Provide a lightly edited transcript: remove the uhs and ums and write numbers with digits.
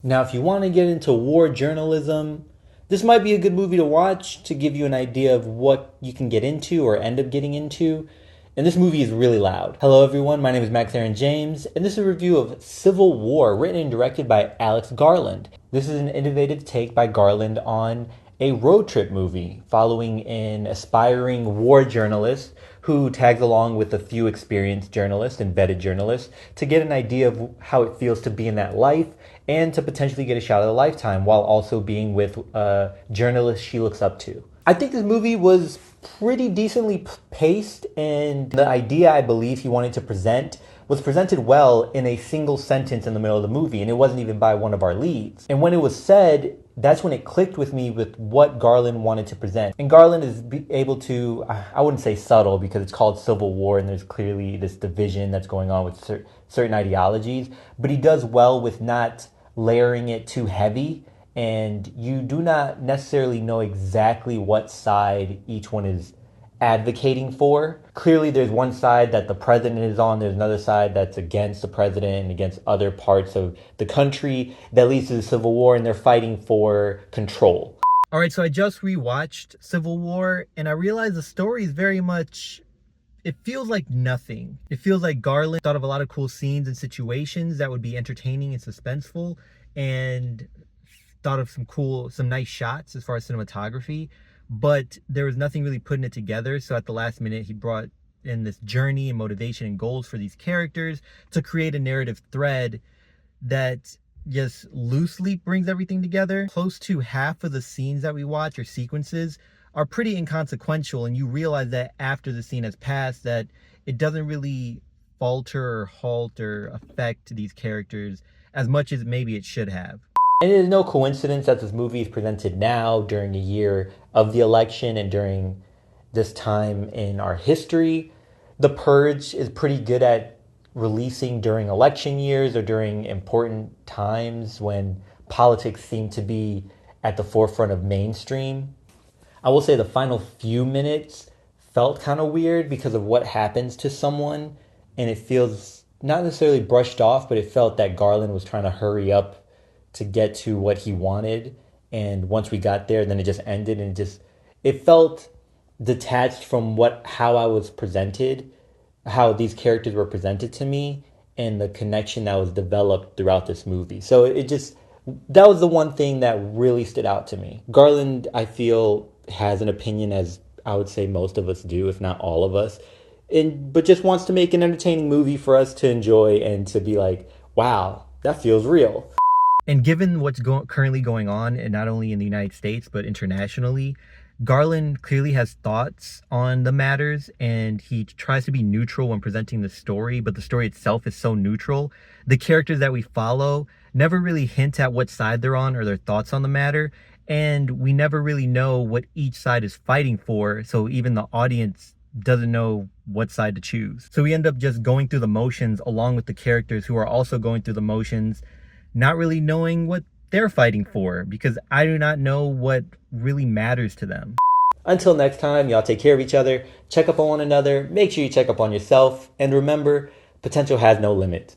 Now, if you want to get into war journalism, this might be a good movie to watch to give you an idea of what you can get into or end up getting into. And this movie is really loud. Hello, everyone. My name is Max Aaron James, and this is a review of Civil War, written and directed by Alex Garland. This is an innovative take by Garland on a road trip movie following an aspiring war journalist who tags along with a few experienced journalists and vetted journalists to get an idea of how it feels to be in that life and to potentially get a shot at a lifetime while also being with a journalist she looks up to. I think this movie was pretty decently paced, and the idea I believe he wanted to present was presented well in a single sentence in the middle of the movie, and it wasn't even by one of our leads. And when it was said, that's when it clicked with me with what Garland wanted to present. And Garland is able to, I wouldn't say subtle because it's called Civil War and there's clearly this division that's going on with certain ideologies, but he does well with not layering it too heavy, and you do not necessarily know exactly what side each one is advocating for. Clearly, there's one side that the president is on, there's another side that's against the president and against other parts of the country that leads to the Civil War, and they're fighting for control. All right, so I just rewatched Civil War, and I realized the story is very much, it feels like nothing. It feels like Garland thought of a lot of cool scenes and situations that would be entertaining and suspenseful, and thought of some nice shots as far as cinematography, but there was nothing really putting it together. So at the last minute, he brought in this journey and motivation and goals for these characters to create a narrative thread that just loosely brings everything together. Close to half of the scenes that we watch or sequences are pretty inconsequential, and you realize that after the scene has passed that it doesn't really falter or halt or affect these characters as much as maybe it should have. And it is no coincidence that this movie is presented now during a year of the election and during this time in our history. The Purge is pretty good at releasing during election years or during important times when politics seem to be at the forefront of mainstream. I will say the final few minutes felt kind of weird because of what happens to someone, and it feels not necessarily brushed off, but it felt that Garland was trying to hurry up to get to what he wanted, and once we got there, then it just ended, and it felt detached from how I was presented, how these characters were presented to me, and the connection that was developed throughout this movie. So that was the one thing that really stood out to me. Garland, I feel, has an opinion, as I would say most of us do, if not all of us, but just wants to make an entertaining movie for us to enjoy and to be like, wow, that feels real. And given what's currently going on, and not only in the United States, but internationally, Garland clearly has thoughts on the matters, and he tries to be neutral when presenting the story, but the story itself is so neutral. The characters that we follow never really hint at what side they're on or their thoughts on the matter, and we never really know what each side is fighting for, so even the audience doesn't know what side to choose. So we end up just going through the motions along with the characters who are also going through the motions, not really knowing what they're fighting for, because I do not know what really matters to them. Until next time, y'all take care of each other, check up on one another, make sure you check up on yourself, and remember, potential has no limit.